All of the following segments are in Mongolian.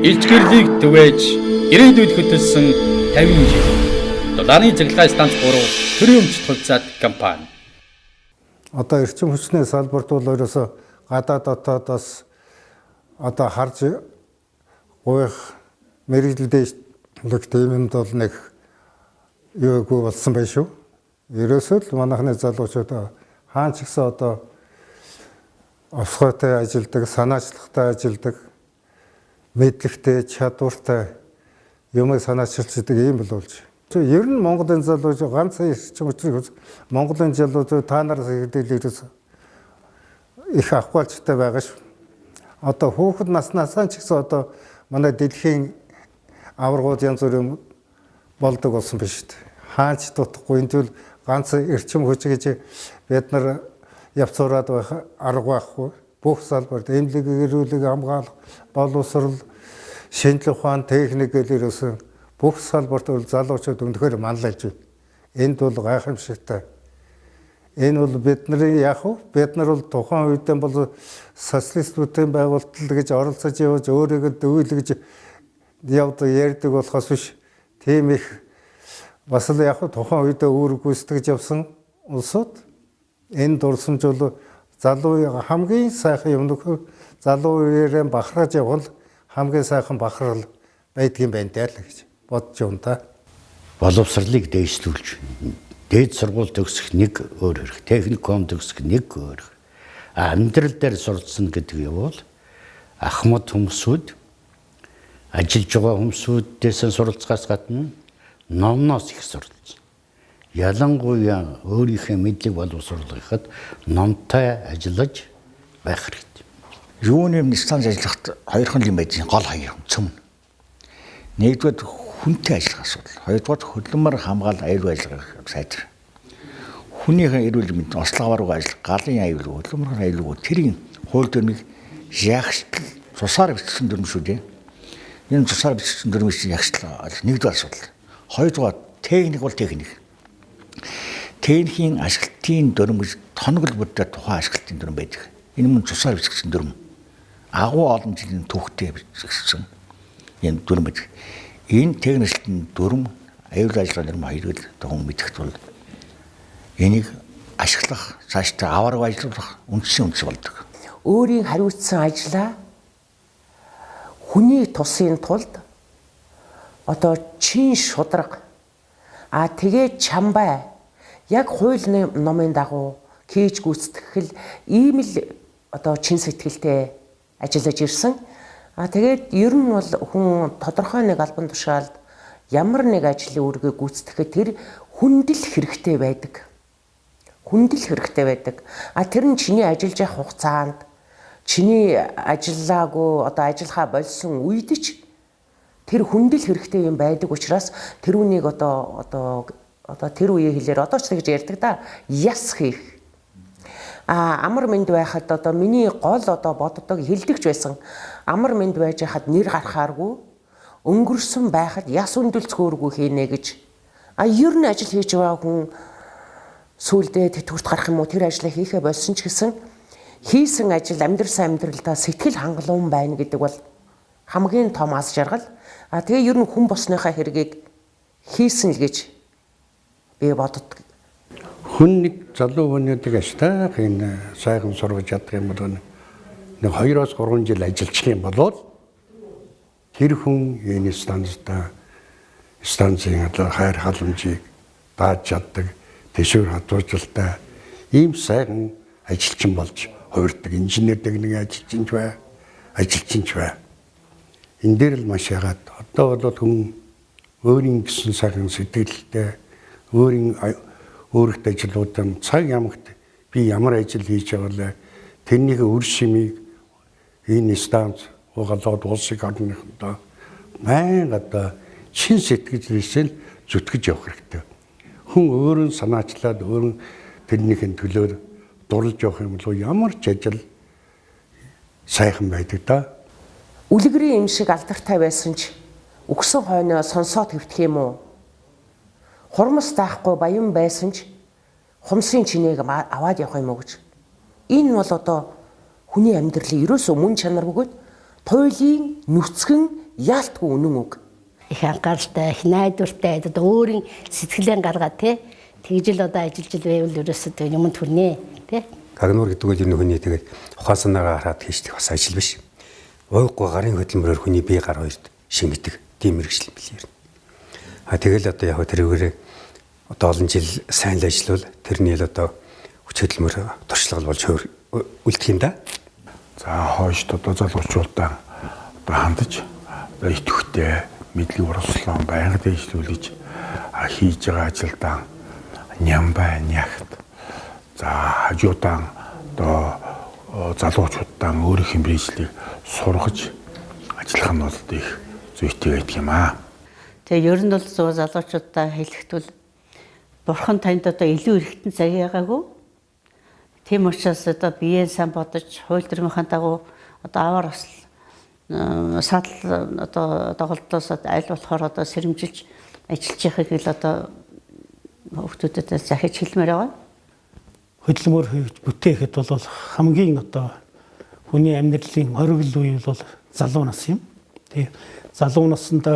Илчгэрлийг түгээж ирээдүйд хөтөлсөн 50 жил. Дулааны цэглэлгээ станц 3 төрийн өмчт хувьцаат компани. Одоо эрчим хүчний салбарт бол ерөөсө гадаад дотоодоос одоо харж гуйх мэрэгжлийн тийм юмд бол нэг юугүй болсон байх шүү. Ерөөсөө л манайхны залуучууд хаан ч гэсэн одоо осгойтой ажилдаг, санаачлагтай ажилдаг, мэдлэгтэй, чадвартай юмыг санаачилчдаг юм бол болж. Ер нь Монголын залуучууд ганцхан эрчим хүчний Монголын залуучууд та нараас хэдүүлээс их ахгүйчтэй байгаа шүү. Одоо хүүхэд наснасаа ч гэсэн одоо манай дэлхийн аваргууд янз бүрийн болдог болсон биш шүү. Хаач дутхгүй энэ зүйл ганц эрчим хүч гэж бид нар явцураад байх арга байхгүй. Бүх салбарт эмнэлэг эрүүлэг хамгаалах, боловсрол, шинжлэх ухаан, техник гэлээрээс бүх салбарт бол залуучууд өнөхөр манлайлж байна. Энд бол гайхамшигтай. Энэ бол бидний яг уу бид нар бол тухайн үед бол социалистуудын байгуулалт гэж оролцож явж өөрийгөө дөвлөж явдаг ярьдаг болохоос биш. Тийм их бас л яг тухайн үед үүрэг гүйцэтгэж явсан улсууд энэ дурсамж бол залуу хамгийн сайхан юм нөхөр залуу үеэрээ бахархаж явбал хамгийн сайхан бахархал байдгийн байна даа л гэж бодож юм та. Боловсролыг дээшлүүлж дээд сургууль төгсөх нэг өөр хэрэг, техникум төгсөх нэг өөр хэрэг. Амьдрал дээр сурцсан гэдэг юм бол ахмад хүмүүсүүд ажиллаж байгаа хүмүүсүүдээс суралцахаас гадна номноос их суралцсан. Ялангуяа өөрийнхөө мэдлэг боловсруулахад номтой ажиллаж байх хэрэгтэй. Юуны станц ажиллахад хоёрхан юм байж гол хоёр цөм. Нэгдүгээр хүнтэй ажиллах асуудал. Хоёрдугаар хөдөлмөр хамгаалал аюул ажиллагаа сайжрах. Хүнийхээ эрүүл мэнд ослогоороо ажиллах, галын аюул, хөдөлмөрийн аюул тэрийн хууль дүрмийг ягштал цусаар бичсэн дүрм шүү дээ. Энэ цусаар бичсэн дүрмийн ягштал нэгдүгээр асуудал. Хоёрдугаар техник бол техник. Техникийн ашиглалтын дүрм гэж тоногл бүрдээ тухайн ашиглалтын дүрм байдаг. Энэ мөн цусаар бичсэн дүрм. Агуу олон жилийн түүхтэй бичсэн энэ дүрм байдаг. Энэ техникийн дүрм аюул ажиллагааны дүрм хоёрыг тухайн мэдэх тул энийг ашиглах, цаашдаа аварга ажиллах үндсэн болдог. Өөрийн хариуцсан ажлаа хүний тусын тулд одоо чин шудраг тэгээ чамбай яг хууль номын дагуу хийж гүйцэтгэл ийм л одоо чин сэтгэлтэй ажиллаж ирсэн. Тэгээд ер нь бол хүн тодорхой нэг албан тушаалд ямар нэг ажлын үүргээ гүйцэтгэхэд тэр хүндэл хэрэгтэй байдаг. Хүндэл хэрэгтэй байдаг. Тэр нь чиний ажиллаж явах хугацаанд чиний ажиллаагүй одоо ажиллахаа болсон үед ч тэр хүндэл хэрэгтэй юм байдаг учраас тэр үнийг одоо тэр үеийн хэлээр одоо ч тэгж ярьдаг да яс хийх. Амар мэнд байхад одоо миний гол одоо боддог хэлдэгч байсан амар мэнд байж хахад нэр гарахааргүй өнгөрсөн байхад яс үндэлцгөөргүй хийнэ гэж. Ер нь ажил хийж байгаа хүн сүүлдээ тэтгэврт гарах юм уу тэр ажлаа хийхэ болсон ч гэсэн хийсэн ажил амьдрсан амьдралдаа сэтгэл хангалуун байна гэдэг бол хамгийн том аз жаргал. Тэгээ ер нь хүн босныхаа хэргийг хийсэн л гэж би боддог. Хүн нэг залуу хүнүүдийг аштайх энэ сайхан сургаж чадах юм бол нэг 2-3 жил ажиллах юм бол тэр хүн энэ станцын хайр халамжийг дааж чаддаг, тэшүүр хадгалтай ийм сайхан ажилчин болж хувирдаг инженер техникийн ажилчин ч бай. Энэ дээр л маш ягаад одоо бол хүн өөрийн гэсэн сайхан сэтгэлтэй өөрийнхөө ажлуудаа цаг ямагт би ямар ажил хийж байгаа вэ? Тэрнийг үр шимийг энэ станц угаалгад улсыг орныхоо мэн одоо чин сэтгэлээсээ зүтгэж явах хэрэгтэй. Хүн өөрөө санаачлаад өөрөө тэрнийхэн төлөөр дурлж явах юм бол ямар ч ажил сайхан байдаг да. Үлгэрийн юм шиг алдартай байсан ч өгсөн хойноо сонсоод хэвтэх юм уу? Хурмас таахгүй баян байсан ч хумсын чинийг аваад явах юм уу гэж. Энэ бол одоо хүний амьдралын ерөөсөө мөн чанар бөгөөд туйлын нүцгэн яалтгүй үнэн үг. Их анхааралтай, их найдвартай, одоо өөрийн сэтгэлэн гаргаад тэгж л одоо ажиллаж байвал ерөөсөө тэг юмд хүрнэ тий. Гагнуур гэдэг нь энэ хүний тэгээд ухаан санаагаа хараад хийждэг бас ажил биш. Уйггүй гарын хөдөлмөрөөр хүний бие гар хоёрт шингэдэг тийм мэрэгжил билээ. Тэгэл одоо яг тэрүүгээр одоо олон жил сайн л ажиллавал тэрний л одоо хүч хөдөлмөр туршлага болж үлдэх юм да. За хойшд одоо залуучуудаа одоо хандаж идэвхтэй мэдлэг урамшлан байнга дэвшлүүлж хийж байгаа ажилдаа нямбай нягт за хажуудан одоо залуучуудаа өөрийнх нь мэргэжлийг сургаж ажиллах нь бол их зүйтэй байдаг юм аа. Тэгээ ер нь бол зөв залуучуудаа хэлэхдээ бурхан танд одоо илүү эргэтэн цаг яагаагүй. Тийм учраас одоо биеэ сайн бодож хууль дүрмийнхаа дагуу одоо аваар осол саатал одоо доголдолоос аль болохоор одоо сэрэмжилж ажиллаж яхахыг л одоо хүүхдүүдэд захиж хэлмээр байгаа. Хөдөлмөр хийж бүтээхэд бол хамгийн одоо хүний амьдралын оргил үе бол залуу нас юм. Тэгээ залуу наснд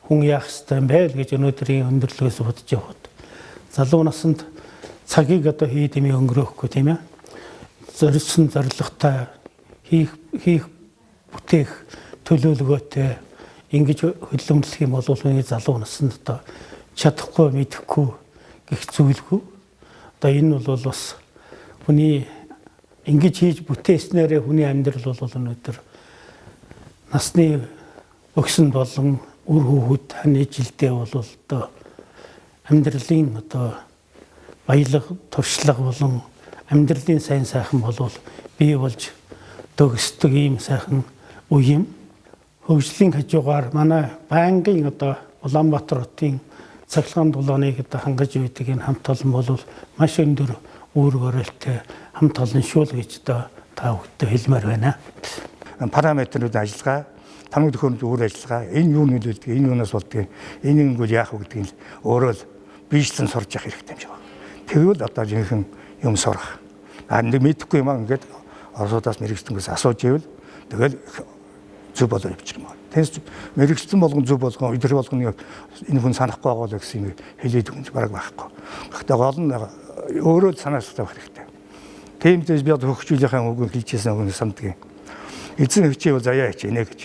хүн яах ёстой юм бэ гэж өнөөдрийн өндөрлөгөөс бодож яваад. Залуу наснд цагийг одоо хийдэмий өнгөрөөхгүй тийм ээ. Зорилсон зорилготой хийх бүтээх төлөвлөгөөтэй ингэж хөдөлмөрлөх юм бол хүний залуу наснд одоо чадахгүй мэдэхгүй гэх зүйлгүй. Одоо энэ бол бас хүний ингэж хийж бүтээснээрээ хүний амьдрал бол өнөөдөр насны өгсөн болон үр хүүхэд хань жилдээ бол одоо амьдралын одоо баялаг туршлага болон амьдралын сайн сайхан болвол бий болж төгсдөг ийм сайхан үе юм. Хөгжлийн хажуугаар манай байнгын одоо Улаанбаатар хотын цахилгаан дулааныг одоо хангаж үйдэг энэ хамт олон бол маш өндөр үүрэг оролттой хамт олон шүүл гэж одоо та бүхэнд хэлмээр байна. Параметрүүд ажиллагаа, танууд төхөөрөмж өөр ажиллагаа, энэ юу нөлөөлдөг, энэ юунаас болдгийг, энийг үгүй яах вэ гэдгийг өөрөө л бичлэн сурч явах хэрэгтэй юм шиг байна. Тэгвэл одоо жинхэнэ юм сурах. Нэг мэдэхгүй юм ингээд орсуудаас мэрэгчтэнгээс асууж ивэл тэгэл зөв болоо явчих юм байна. Тэгээс мэрэгчтэн болгон зөв болгон өдөр болгоны энэ хүн санахгүй байгаа л гэсэн юм хэлээд өгч бараг байхгүй. Гэхдээ гол нь өөрөө л санаас тавих хэрэгтэй. Тиймдээс би одоо хөгжүүлийнхаа үгийг хэлчихсэн үгийг санддаг. Эзэн хичээвэл заяа хичээнэ гэж.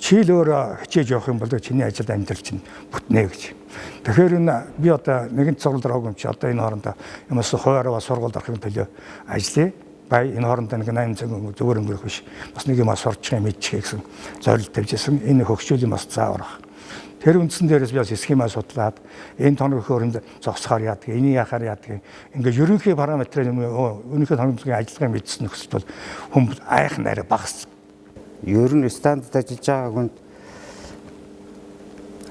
Чи л өөрөө хичээж явах юм бол чиний ажилд амьдрал чинь бүтнэ гэж. Тэгэхээр энэ би одоо нэгэн цогцолд орох юм чи одоо энэ хоорондоо юмас хойроо сургуульд орохын төлөө ажиллая. Бай энэ хоорондоо нэг 8 цаг зүгээр өнгөрөх биш. Бас нэг юм сурчих юм мэдчих гэсэн зорилт тавьжсэн. Энэ хөгжүүлийн бас зааварах. Тэр үндсэн дээрээс би бас схемаа судлаад энэ тоног хөрөнд зогсохоор яадаг, энийг яхаар яадаг. Ингээ ерөнхий параметрын өнөөхөө тоногын ажиллагааг мэдсэн нөхцөл бол хүн айхан арай багас. Ер нь стандарт ажиллаж байгаа хүнд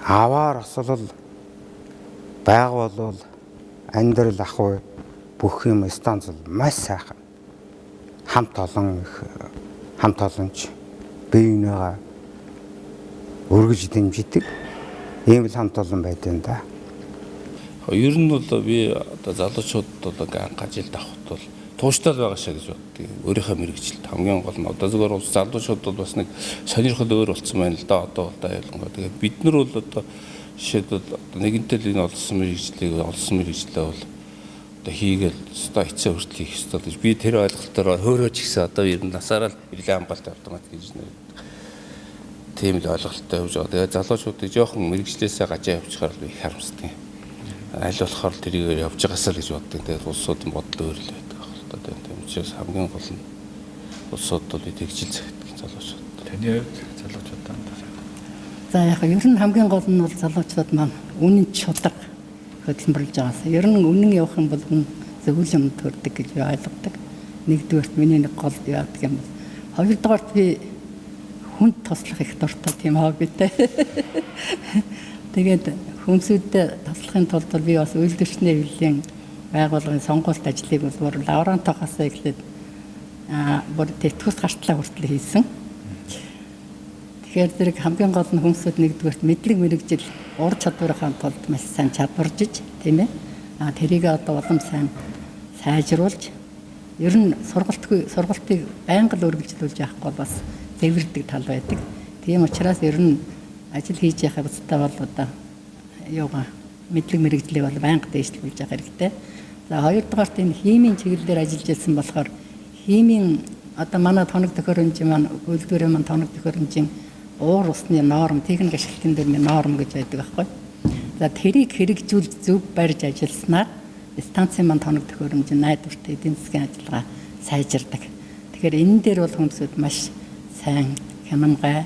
аваар осол байгуулвал амьдрал ах бүх юм стандарт маш сайхан. Хамт олонч биенийгаа өргөж дэмждэг ийм л хамт олон байдсан да. Ер нь бол би одоо залуучууд бол анх ажилд авахд бол тууштай байгаа шээ гэж боддог. Өөрийнхөө мэрэгжилт хамгийн гол нь одоо зөвхөн улс залуучууд бол бас нэг сонирхол өөр болсон байна л да. Одоо ялангуяа тэгээд бид нар бол одоо жишээлбэл нэгэнтэй л энэ олсон мэрэгжлээ бол одоо хийгээл өстой хэцүү хүртэл хийх ёстой гэж би тэр ойлголтоор хөөрөөж гисэн одоо ер нь насаараа л нэлээд амгалт автомат гэж нэр. Тийм л ойлголттой явж байгаа. Тэгээд залуучуудыг жоохон мэрэгжлээсээ гажаа явуулчихаар би их харамсдаг. Аль болохоор тэрийг явж байгаасаа л гэж боддог. Тэгээд улсуудын бодол өөр л байдаг байна. Тийм учраас хамгийн гол нь улсууд бол тэгжил захиддаг залуучууд. Таны хувьд залуучуудаа За яг ер нь хамгийн гол нь бол залуучууд маань үнэн чудраг хөдөлмөрлж байгаас. Ер нь үнэн явах юм бол хүн зөвлөл юм төрдөг гэж би ойлгодог. Нэгдүгээрт миний нэг гол яадаг юм бол. Хоёрдугаарт би хүнд туслах их дуртай тийм хоббитэй. Тэгээд хүнсүүдэд туслахын тулд би бас үйлдвэрчний хөвлийн байгууллагын сонгуульт ажлыг бол лаборантоохоос эхлээд бүр тэтгэвс гартлаа хүртэл хийсэн. Тэгэхээр зэрэг хамгийн гол нь хүмүүсд нэгдүгээрт мэдлэг мэрэгжил ур чадварынхаа тулд маш сайн чадваржиж тийм ээ. Тэрийг одоо улам сайн сайжруулж ер нь сургалтыг байнга л үргэлжлүүлж явахгүй бас зэвэрдэг тал байдаг. Тийм учраас ер нь ажил хийж яхаа бусдаа бол одоо юугаа мэдлэг мэрэгжлийг бол байнга дэвшлүүлж явах хэрэгтэй. За хоёрдугаарт энэ химийн чиглэлээр ажиллаж ирсэн болохоор химийн одоо манай тоног төхөөрөмжийн маань үйлдвэрийн маань тоног төхөөрөмжийн уур усны норм, техник ашиглалтын дөрмийн норм гэж байдаг байхгүй. За тэрийг хэрэгжүүлж зөв барьж ажилласнаар станцын маань тоног төхөөрөмжийн найдвартай эдийн засгийн ажиллагаа сайжирдаг. Тэгэхээр энэ дээр бол хүмүүсд маш сайн хямгай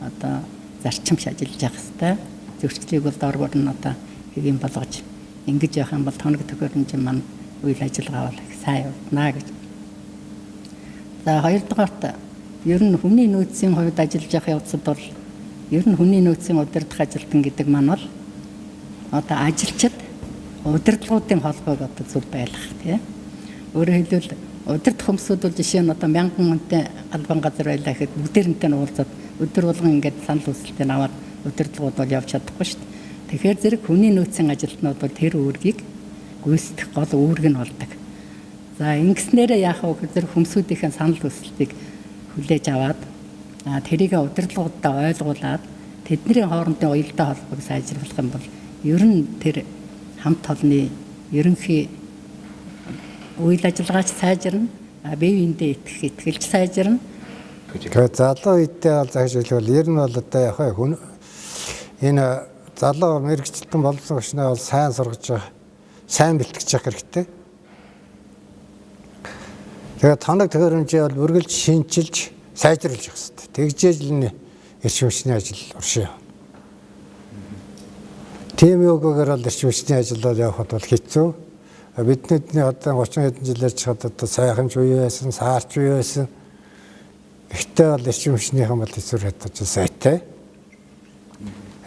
одоо зарчимч ажиллаж явах хэрэгтэй. Зөрчлийг бол дооргоор нь одоо хэвийн болгож ингэж явах юм бол тоног төхөөрөмжийн маань үйл ажиллагаа бол их сайн явна гэж. За хоёрдугаарт ер нь хүний нөөцийн хувьд ажиллаж явах явцад бол ер нь хүний нөөцийн удирдах ажилтан гэдэг маань бол одоо ажилчид удирдлагуудын холбоог одоо зөв байлгах тийм. Өөрөөр хэлбэл удирдах хүмүүсүүд бол жишээ нь одоо 1000 хүнтэй албан газар байлаа гэхэд бүгдээрнтэй нь уулзаад өдөр болгон ингээд санал хүсэлтийг аваад удирдлагууд бол явж чадахгүй шүү дээ. Тэгэхээр зэрэг хүний нөөцийн ажилтнууд бол тэр үүргийг гүйцэтгэх гол үүрэг нь болдог. За ингэснээрээ яах вэ гэхээр хүмүүсүүдийн санал хүсэлтийг хүлээж аваад тэрийг удирдлагуудаа ойлгуулад тэдний хоорондын уялдаа холбоог сайжруулах юм бол ер нь тэр хамт олонны ерөнхий үйл ажиллагаач сайжирна, бие биендээ итгэлж сайжирна. Тэгээд залуу үедээ бол зааж хэлбэл ер нь бол одоо яг хүн энэ залуу мэрэгчлэн болсон хүчнээ бол сайн сургаж байгаа, сайн бэлтгэж явах хэрэгтэй. Тэгээд тоног төхөөрөмжөө бол үргэлж шинчилж, сайжруулж явах хэрэгтэй. Тэгжээж л энэ эрчим хүчний ажил уршаа. Тийм юугаар бол эрчим хүчний ажил бол явахд бол хэцүү. Бидний одоо 30 хэдэн жилээр чад одоо сайхан ч үе байсан, саарч үе байсан. Ихтэй бол эрчим хүчнийхэн бол хэцүү хатаж сайтай.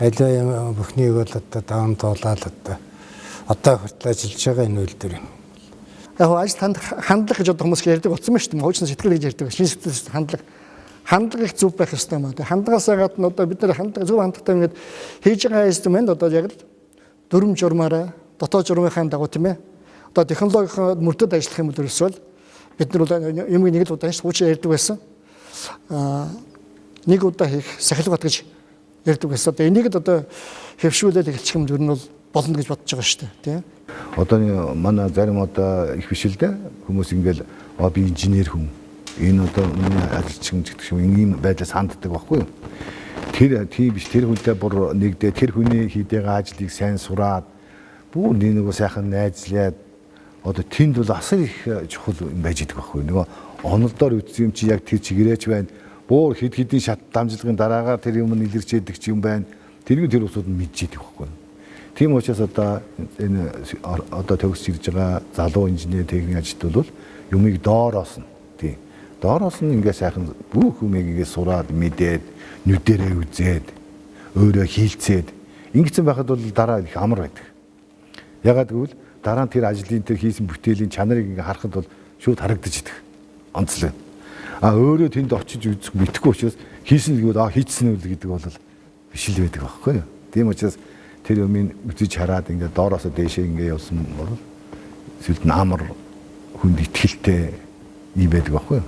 Аливаа бүхнийг бол одоо даван туулаад одоо хүртэл ажиллаж байгаа энэ үйлдвэр юм. Яг ажил хандлага гэж одоо хүмүүс ярьдаг болсон байна шүү дээ. Хуучин сэтгэл гэж ярьдаг. Шинэ сэтгэл хандлага их зөв байх ёстой юм аа. Хандлагаасаа гадна одоо бид нар хандлага зөв хандлагатай ингээд хийж байгаа инструмент одоо яг л дүрм журмаараа дотоод журмынхаа дагуу тийм ээ. Одоо технологийн мөрдөд ажиллах юм бол ерөөсөө бид нар бол юм нэг л удаа хуучин ярьдаг байсан. Нэг удаа хийх сахилгат гэж ярьдаг байсан. Одоо энийг л одоо хэвшүүлээд эхэлчих юм дүр нь бол болно гэж бодож байгаа шүү дээ тийм. Одоо манай зарим одоо их биш л дээ хүмүүс ингээл би инженер хүн энэ одоо миний ажилчин гэдэг шиг ийм байдлаас ханддаг байхгүй юу. Тэр тийм биш тэр хүнтэй бүр нэгдээ тэр хүний хийдэг ажлыг сайн сураад бүр нэг сайхан найзлаад одоо тэнд бол асар их чухал юм байж идэг байхгүй юу. Нөгөө онолдоор үтсэн юм чи яг тэр чигээрээч байна. Бүр хэд хэдийн шат дамжлагын дараагаар тэр юм илэрч яадаг ч юм байна. Тэрийг тэр усууд нь мэдж идэг байхгүй юу. Тийм учраас одоо энэ одоо төгсөж ирж байгаа залуу инженер техникийн ажилтнууд бол юмыг доороос нь тийм доороос нь ингээ сайхан бүх юмыг ингээ сураад мэдээд нүдэрээ үзээд өөрөө хийлцээд ингэсэн байхад бол дараа их амар байдаг. Ягаад гэвэл дараа нь тэр ажлын тэр хийсэн бүтээлийн чанарыг ингээ харахад бол шууд харагдаж идэг. Онцлог. Өөрөө тэнд очиж үзэх мэдэхгүй учраас хийсэн л гэвэл хийчихсэн үл гэдэг бол биш л байдаг байхгүй юу. Тийм учраас тэр юмыг үзэж хараад ингээд доороосоо дээшээ ингээд явсан бол сүлд наамар хүнд итгэлтэй юм байдаг байхгүй юу.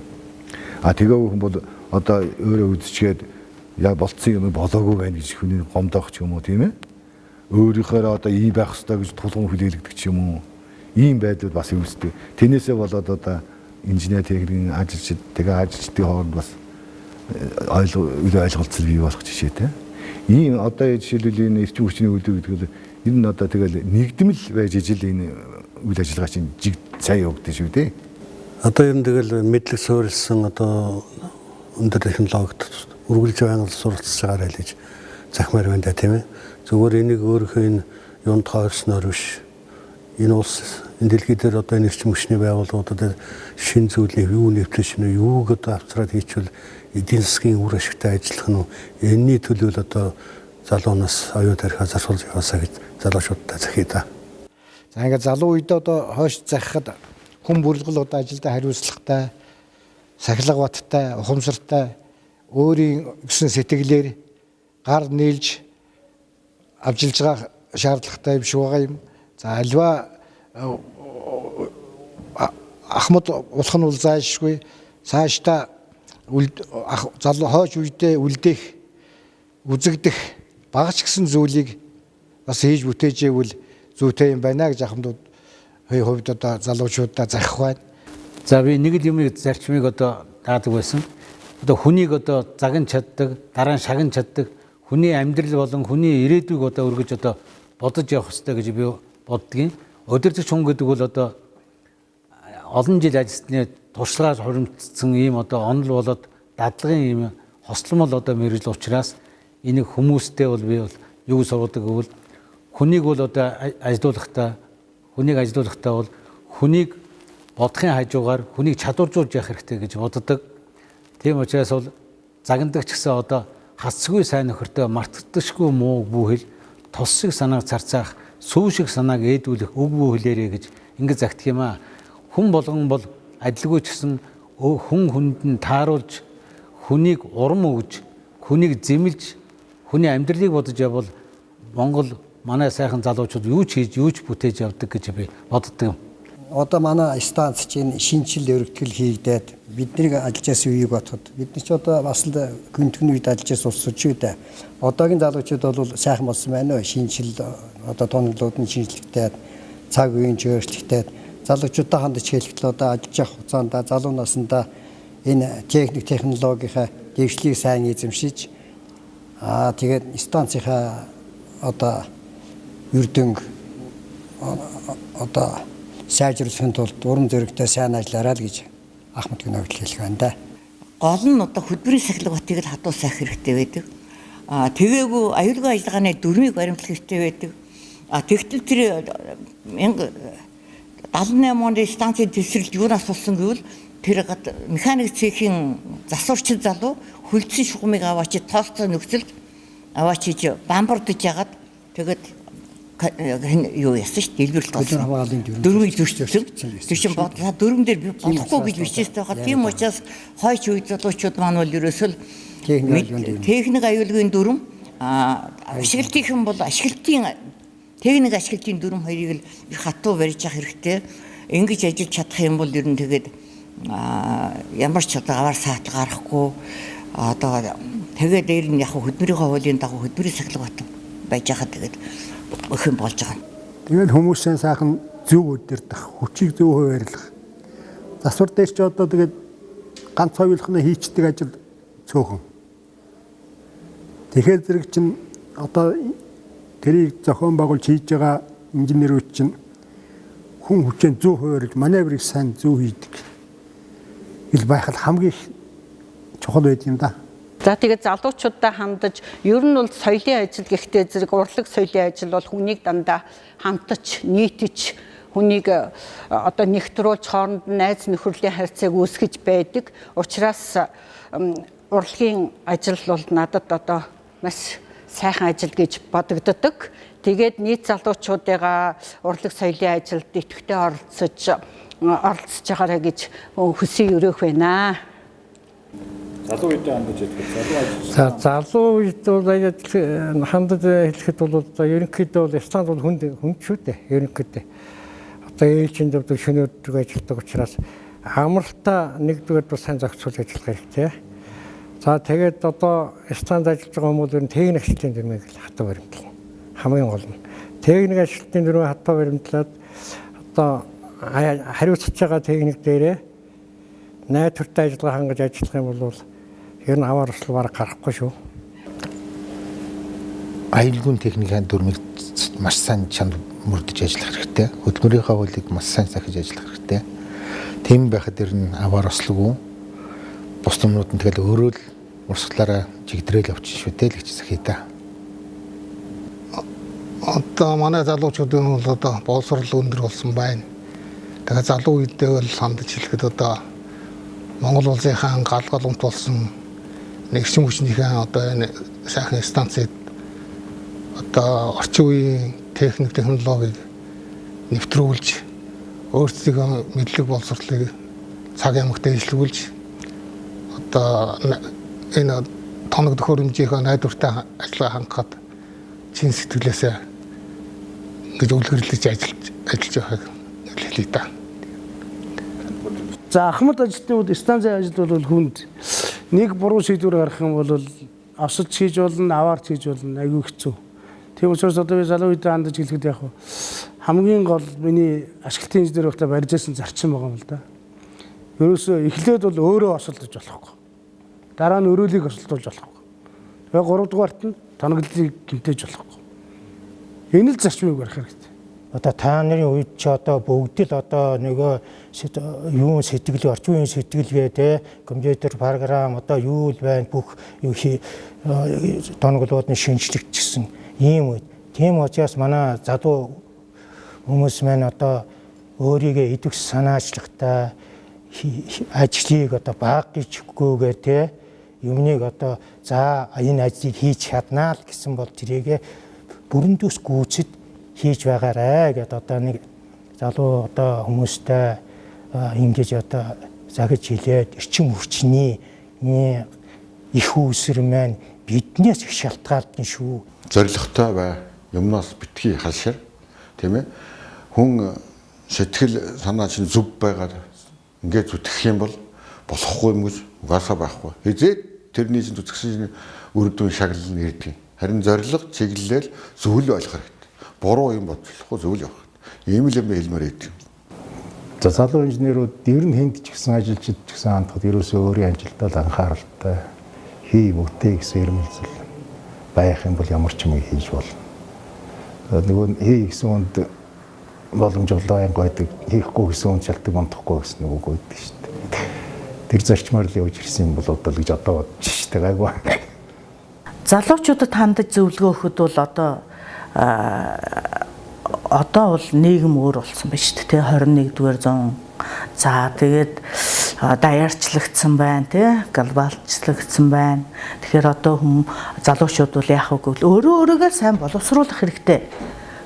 Тэгээгүй хүн бол одоо өөрөө үзчихээд яг болцсон юм болоогүй байна гэж хүний гомдоох ч юм уу тийм ээ. Өөрийнхөө одоо ийм байх ёстой гэж тулгуун хүлээлгдэг ч юм уу. Ийм байдлууд бас үүсдэг. Тэрнээсээ болоод одоо инженер техникийн ажилчид тэгээ ажилчдын хооронд бас ойлголцол бий болох жишээтэй. Ийм одоо жишээлбэл энэ эрчим хүчний үйлдвэр гэдэг нь ер нь одоо тэгэл нэгдмэл байж ижил энэ үйл ажиллагаа чинь жиг сайн явагдаж шүү дээ. Одоо ер нь тэгэл мэдлэг суурилсан одоо өндөр технологид үргэлж байнга суралцж байгаарай л гэж захимаар байна да тийм ээ. Зүгээр энийг өөрийнхөө энэ юунд тойрсноор биш. Энэ улс энэ дэлхий дээр одоо энэ эрчим хүчний байгууллагуудад шин зүйлийн юу нэвтрэж шинэ юуг одоо авчраад хийчихвэл эдийн засгийн үр ашигтай ажиллах нь энэний төлөө л одоо залуунаас оюун тарихаа зарцуулж яваасаа гэж залуучуудад захий та. За ингээд залуу үедээ одоо хойш захихад хүн бүрэлгэл одоо ажилдаа хариуцлагатай, сахилга баттай, ухамсартай, өөрийн гэсэн сэтгэлээр гар нийлж авчилж байгаа шаардлагатай биш байгаа юм. За альва Ахмад улах нь бол заашгүй цаашдаа залуу хойш үедээ үлдээх, үзэгдэх багч гисэн зүйлийг бас хийж бүтээжээвэл зүйтэй юм байна гэж Ахмадууд хувьд одоо залуучуудаа захих байна. За би нэг л юмыг зарчмыг одоо даадаг байсан. Одоо хүнийг одоо загин чаддаг, дараа нь шагин чаддаг, хүний амьдрал болон хүний ирээдүйг одоо өргөж одоо бодож явах хэрэгтэй гэж би боддгийн. Өдөртөч хүн гэдэг бол одоо олон жил ажилласны туршлагаар хуримтсан ийм одоо онол болоод дадлагын ийм хосломол одоо мэрэгжил учраас энийг хүмүүстэй бол би бол юу сургадаг гэвэл хүнийг бол одоо ажилуулахдаа бол хүнийг бодохын хажуугаар хүнийг чадваржуулж явах хэрэгтэй гэж боддог. Тийм учраас бол загнадаг ч гэсэн одоо хасгүй сайн нөхөртөө мартагдашгүй муу бүхэл тус шиг санааг царцаах, сүү шиг санааг ээдүүлэх үг бүү хэлээрэй гэж ингэж загтах юм аа. Хүн болгон бол адилгүй ч гэсэн хүн хүнд нь тааруулж, хүнийг урам өгж, хүнийг зэмлж, хүний амьдралыг бодож явбал Монгол манай сайхан залуучууд юу ч хийж, юу ч бүтээж явдаг гэж би боддог юм. Одоо манай станц чинь шинжил өргөтгөл хийгдээд бидний ажиллаж үеийг бодоход бид нар ч одоо бас л гүнтгэн үед ажиллаж улсууч үү дээ. Одоогийн залуучууд бол сайхан болсон байна уу? Шинжил одоо тонлууд нь шинжлэхтэй, цаг үеийн өөрчлөлттэй залуучуудаа хандаж хэлэхдээ одоо ажиллаж явах хугацаанд залуу насндаа энэ технологийнхаа дэвшлийг сайн эзэмшиж тэгээд станцынхаа одоо үрдэнг одоо сайжруулахын тулд уран зоригтой сайн ажиллаарай л гэж Ахмадгийн хувьд хэлэх байна да. Гол нь одоо хөдөлмөрийн сахилга батыг л хадуусах хэрэгтэй байдаг. Тэгээгүй аюулгүй ажиллагааны дүрмийг баримтлах хэрэгтэй байдаг. Тэгтэл тэр 78 онд станцын төсрэлд юунаас болсон гэвэл тэр механик цехийн засварчид залуу хөлдсөн шугамыг аваач тоолцоо нөхцөлд аваач хийж бамбардж ягаад тэгээд юу яасан ш дэлгэрэлт болсон. Дөрвийг зөрчсөн. Тэр чинь дөрвөн дээр би болохгүй гэж бичээстэй байгаа. Тийм учраас хойч үед залуучууд маань бол ерөөсөл техник аюулгүйн дүрм ашиглалтын бол ашиглалтын техник ашиглалтын дүрм хоёрыг л хатуу барьж явах хэрэгтэй. Ингэж ажиллаж чадах юм бол ер нь тэгээд ямар ч одоо аваар саатал гарахгүй одоо тэгээд дээр нь яг хөдөлмөрийн хуулийн дагуу хөдөлмөрийн сахилга бат байж байгаа тэгээд өх юм болж байгаа. Тэгээд хүмүүсийн сайхан зөв удирдах, хүчийг зөв хуваарлах. Засвар дээр ч одоо тэгээд ганц хоёулахны хийчдэг ажил цөөхөн. Тэгэхээр зэрэг чинь одоо тэрийг зохион байгуулж хийж байгаа инженерүүд чинь хүн хүчээр зөв хуваарлаж маневрыг сайн зөв хийдэг. Ил байх л хамгийн чухал байдаг юм да. За тэгээд залуучуудаа хандаж ер нь бол соёлын ажил гэхдээ зэрэг урлаг соёлын ажил бол хүнийг дандаа хамтаж, нийтж хүнийг одоо нэгтрүүлж хооронд найз нөхөрлийн харьцааг үүсгэж байдаг. Учираас урлагийн ажил бол надад одоо маш сайхан ажил гэж бодогддог. Тэгээд нийт залуучуудыгаа урлаг соёлын ажилд идэвхтэй оролцож байгаарай гэж хүсье өрөөх байна. Залуу үедээ хандаж хэлэхэд залуу үед бол хандаж хэлэхэд бол ерөнхийдөө бол станц бол хүн шүү дээ. Ерөнхийдөө одоо ээлжинд одоо шөнөөрдөг ажилладаг учраас амралтаа нэгдүгээр бас сайн зохицуулж ажиллах хэрэгтэй. За тэгээд одоо станц ажиллаж байгаа хүмүүс ер нь техник ажилтны дүрмийг л хатуу баримтлана. Хамгийн гол нь техник ажилтны дүрмийг хатуу баримтлаад одоо хариуцж байгаа техник дээрээ найдвартай ажиллагаа хангаж ажиллах юм бол ер нь аваар ослоо бараг гарахгүй шүү. Аюулгүй техникийн дүрмийг маш сайн чанд мөрдөж ажиллах хэрэгтэй. Хөдөлмөрийнхаа хуулийг маш сайн захиж ажиллах хэрэгтэй. Тийм байхад ер нь аваар ослоогүй бус юмнууд нь тэгэл өөрөө л урсгалаараа чигдрээл явчих шүү дээ л гэж захий та. Одоо манай залуучуудын бол одоо боловсрол өндөр болсон байна. Тэгээд залуу үедээ бол хандаж хэлэхэд одоо Монгол улсынхаа галгалмт болсон нэгсэн хүчнийхээ одоо энэ сайхан станцид одоо орчин үеийн техник технологиг нэвтрүүлж өөрсдийнхөө мэдлэг боловсролыг цаг ямагт дэвшлүүлж одоо энэ тоног төхөөрөмжийнхөө найдвартай ажиллагаа хангахад чин сэтгэлээсээ ингэж үлгэрлэж ажиллаж байгааг хэлээ та. За Ахмад ажилтны станцын ажил бол хүнд нэг буруу шийдвэр гаргах юм бол осож хийж болно, аваарч хийж болно, айгүй хэцүү. Тийм учраас одоо би залуучуудад хандаж хэлэхэд яг хамгийн гол миний ашиглалтын инженер байхдаа барьж байсан зарчим байгаа юм л да. Ерөөсөө эхлээд бол өөрөө осолдож болохгүй. Дараа нь өрөөлийг осолдуулж болохгүй. Тэгээ 3 дугаарт нь тоноглолыг гэмтээж болохгүй. Энэ л зарчмыг барих хэрэгтэй. Одоо та нарын үед ч одоо бүгд л одоо нөгөө юу сэтгэл орчин үеийн сэтгэлгээ те компьютер програм одоо юу л байна бүх юу тоноглолууд нь шинжлэгдчихсэн ийм үед. Тийм учраас манай залуу хүмүүс маань одоо өөрийгөө идэвх санаачлагтай ажлыг одоо баг гэжгүйгээр те юмныг одоо за энэ ажлыг хийж чаднаа л гэсэн бол тэрийгэ бүрэн дэс гүйцэд хийж байгаарэ гэдээ одоо нэг залуу одоо хүмүүстэй ингэж одоо загж хэлээд эрчим хүчний их үүсэр маань биднээс их шалтгаалдаг шүү. Зоригтой бай, юмнаас битгий халшир, тийм ээ. Хүн сэтгэл санаа чинь зүв байгаад ингээд зүтгэх юм бол болохгүй юм гэж угаасаа байхгүй. Хизээд тэрний чинь зүтгэсэн үр дүн шагнал нь ирдэг. Харин зориг чиглэлэл зөвлө ойлгох хэрэгтэй. Буруу юм бодлохгүй зөвлө явах хэрэгтэй. Ийм л юм хэлмээр идэв. За залуу инженерүүд ер нь хэнд ч гэсэн ажилчид ч гэсэн хандхад ерөөсөө өөрийн ажилдаа л анхааралтай хий мөтэй гэсэн ирмэлзэл байх юм бол ямар ч юм хийж болно. Нөгөө хий гэсэн үнд боломжтой юм байдаг, хийхгүй гэсэн үнд шалтгаан бондохгүй гэсэн үг байдаг шүү дээ. Тэр зарчмаар л явж ирсэн юм бол одоо л гэж одоо бодож шүү дээ гайгүй. Залуучуудад хандаж зөвлөгөө өгөхөд бол одоо бол нийгэм өөр болсон байна шүү дээ. 21-р зуун. За тэгээд даяарчлагдсан байна тий, глобалчлагдсан байна. Тэгэхээр одоо залуучууд бол яах вэ гэвэл өөрөөгөө сайн боловсруулах хэрэгтэй.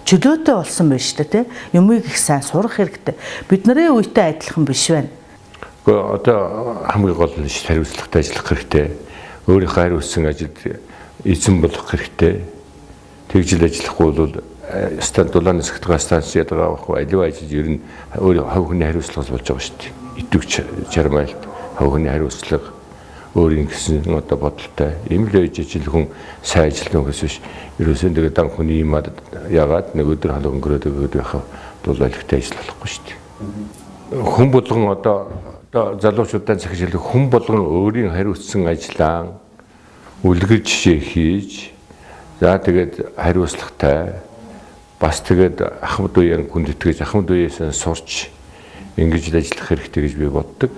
Чөлөөтэй болсон байна шүү дээ тий. Юмыг их сайн сурах хэрэгтэй. Бид нарын үетэй адилхан биш байна. Гэхдээ одоо хамгийн гол нь хариуцлагатай ажиллах хэрэгтэй. Өөрийнхөө хариуцсан ажилд эзэн болох хэрэгтэй. Тэгжил ажиллахгүй бол дулааны сэтгүүл станц ядагаа авахгүй аливаа ажил ер нь өөр хав хүний хариуцлага болж байгаа шүү дээ. Идэвч чармайлт хав хүний хариуцлага өөрийн гэсэн одоо бодолтой ийм л байж ижил хүн сайн ажилтан хүмүүс биш. Ерөөсөө тэгээд дан хүний юм яагаад нэг өдөр халуун өнгөрөөд өгөөд байх бол ойлгохтой ажил болохгүй шүү дээ. Хүн болгон одоо залуучуудаа захиж хэлэх хүн болгон өөрийн хариуцсан ажлаа үлгэр жишээ хийж за тэгээд хариуцлагатай бас тэгээд Ахмадуудын хүндэтгэж Ахмадуудаас сурч ингэж ажиллах хэрэгтэй гэж би боддог.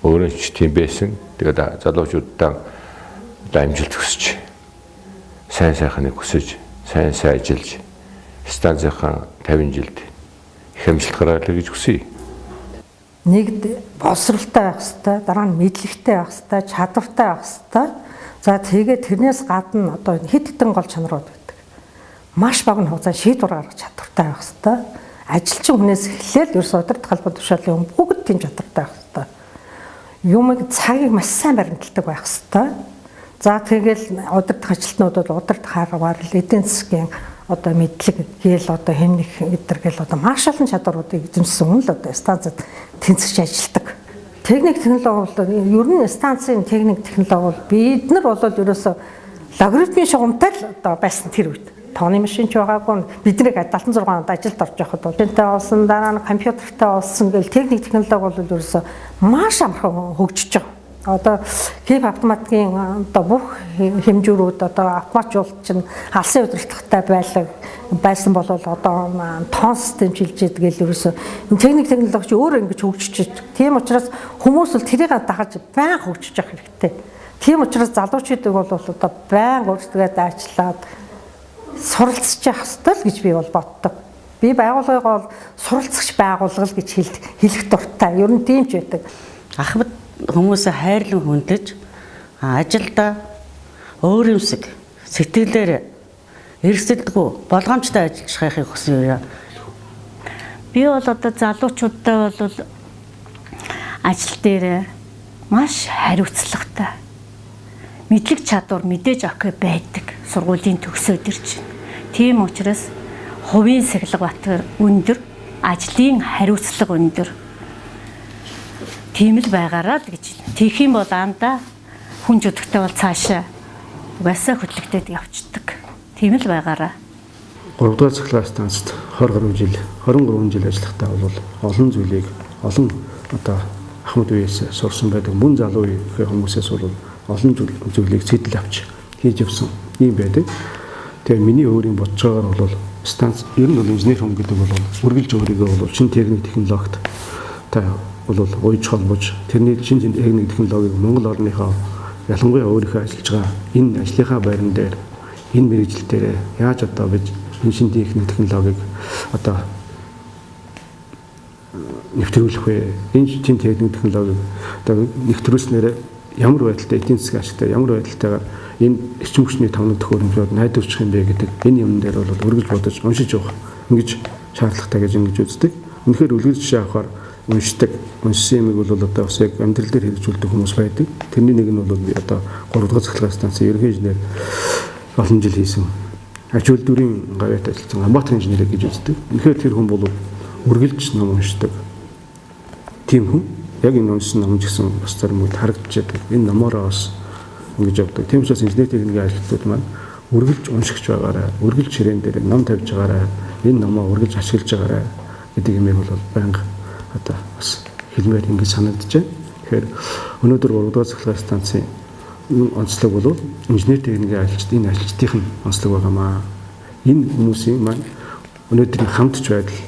Өөрөө ч тийм байсан. Тэгээд залуучуудаа амжилт хүсэж сайн сайхныг хүсэж сайн ажиллаж станцынхаа 50 жилд их амжилт гаргая гэж хүсье. Нэгд боловсралтай байх хэрэгтэй, дараа нь мэдлэгтэй байх хэрэгтэй, чадвартай байх хэрэгтэй. За тэгээд тэрнээс гадна одоо хэд хэдэн гол чанарууд байдаг. Маш бага хугацаанд шийдвэр гаргах чадвартай байх хэрэгтэй. Ажилчин хүнээс эхлээд ерөөсөө удирдах холбоо тушаалын бүгд тийм чадвартай байх хэрэгтэй. Юмыг цагийг маш сайн баримталдаг байх хэрэгтэй. За тэгэл удирдах ажилтнууд бол удирдах харгаар л эдийн засгийн одоо мэдлэг гээл одоо хэмнэх гэдэр гээл одоо маш олон чадваруудыг эзэмшсэн хүн л одоо станцад тэнцэж ажилладаг. Техник технологи бол ер нь станцын техник технологи бол бид нар бол ерөөсөө логарифмын шугамтай л одоо байсан тэр үед. Тооны машин ч байгаагүй биднийг 76 онд ажилд орж явахад бол тэнтэй болсон дараа нь компьютертэй болсон гэл техник технологи бол ерөөсөө маш амархан хөгжиж байгаа. Одоо хэв автоматикийн одоо бүх хэмжүүрүүд одоо автоматжуулалт чинь алсын удирдлагатай байсан бол одоо тоон систем шилжээд гэл ерөөсөө техник технологи өөрөө ингэж хөгжиж байгаа. Тийм учраас хүмүүс л тэрийг дагаж байн хөгжиж явах хэрэгтэй. Тийм учраас залуучуудыг бол одоо байн өөрсдөө даачлаад суралцж явах хэрэгтэй л гэж би бол боддог. Би байгууллагыг бол суралцагч байгууллага гэж хэлэх дуртай. Ер нь тийм ч байдаг. Ахмад хүмүүсээ хайрлан хүндэж ажилдаа өөр юмсэг сэтгэлээр эрсдэлгүй болгоомжтой ажиллаж хайхыг хүсье. Би бол одоо залуучуудтай бол ажил дээр маш хариуцлагатай мэдлэг чадвар мэдээж авах байдаг сургуулийн төгсөөд ирж байна. Тийм учраас хувийн сахилга бат өндөр, ажлын хариуцлага өндөр. Тийм л байгаараа л гэж. Тэгэх юм бол андаа хүн жүдэгтэй бол цаашаа угаасаа хөтлөгдөд явцдаг. Тийм л байгаараа. 3 дугаар цахилгаан станцд 23 жил ажиллахдаа бол олон зүйлийг олон одоо Ахмад үеэс сурсан байдаг. Мөн залуу үеийн хүмүүсээс бол олон зүйлийг цэдэл авч хийж явсан юм байдаг. Тэгээ миний өөрийн бодож байгаагаар бол станц ер нь бол инженер хүн гэдэг бол үргэлж өөрийгөө бол шинэ техник технологид та бол уйж холбож тэрний шинэ техник технологиг Монгол орныхоо ялангуяа өөрийнхөө ажиллаж байгаа энэ ажлынхаа байран дээр энэ мэргэжил дээр яаж одоо бид энэ шинэ техник технологиг одоо нэвтрүүлэх вэ? Энэ шинэ техник технологиг одоо нэвтрүүлснээр ямар байдалтай эдийн засгийн ашигтай ямар байдалтайгаар энэ эрчим хүчний тавнаг төхөөрөмжөд найдварчих юм бэ гэдэг энэ юм дээр бол үргэлж бодож уншиж явах ингэж шаардлагатай гэж ингэж үздэг. Үнэхээр үлгэр жишээ авахаар уншсан юмыг бол одоо бас яг амьдрал дээр хэрэгжүүлдэг хүмүүс байдаг. Тэрний нэг нь бол би одоо 3 дугаар цахилгаан станцын ерөнхий инженер олон жил хийсэн. Ач үйлдвэрийн гавьяат ажилласан амбатар инженер гэж үздэг. Үнэхээр тэр хүн бол үргэлж ном уншдаг. Тийм хүн яг энэ уншсан ном гэсэн бас зарим үед харагдаж байдаг. Энэ номоороо бас ингэж явдаг. Тийм учраас инженер техникийн ажилтнууд маань үргэлж уншигч байгаарай. Үргэлж ширээн дээр ном тавьж байгаарай. Энэ номоо үргэлж ашиглаж байгаарай гэдэг юмыг бол байнга одоо бас хэлмээр ингэж санагдаж байна. Тэгэхээр өнөөдөр 3 дугаар цахилгаан станцын онцлог бол инженер техникийн ажилчид энэ ажилчдын онцлог байгаамаа. Энэ хүмүүсийн маань өнөөдрийн хамтч байдал,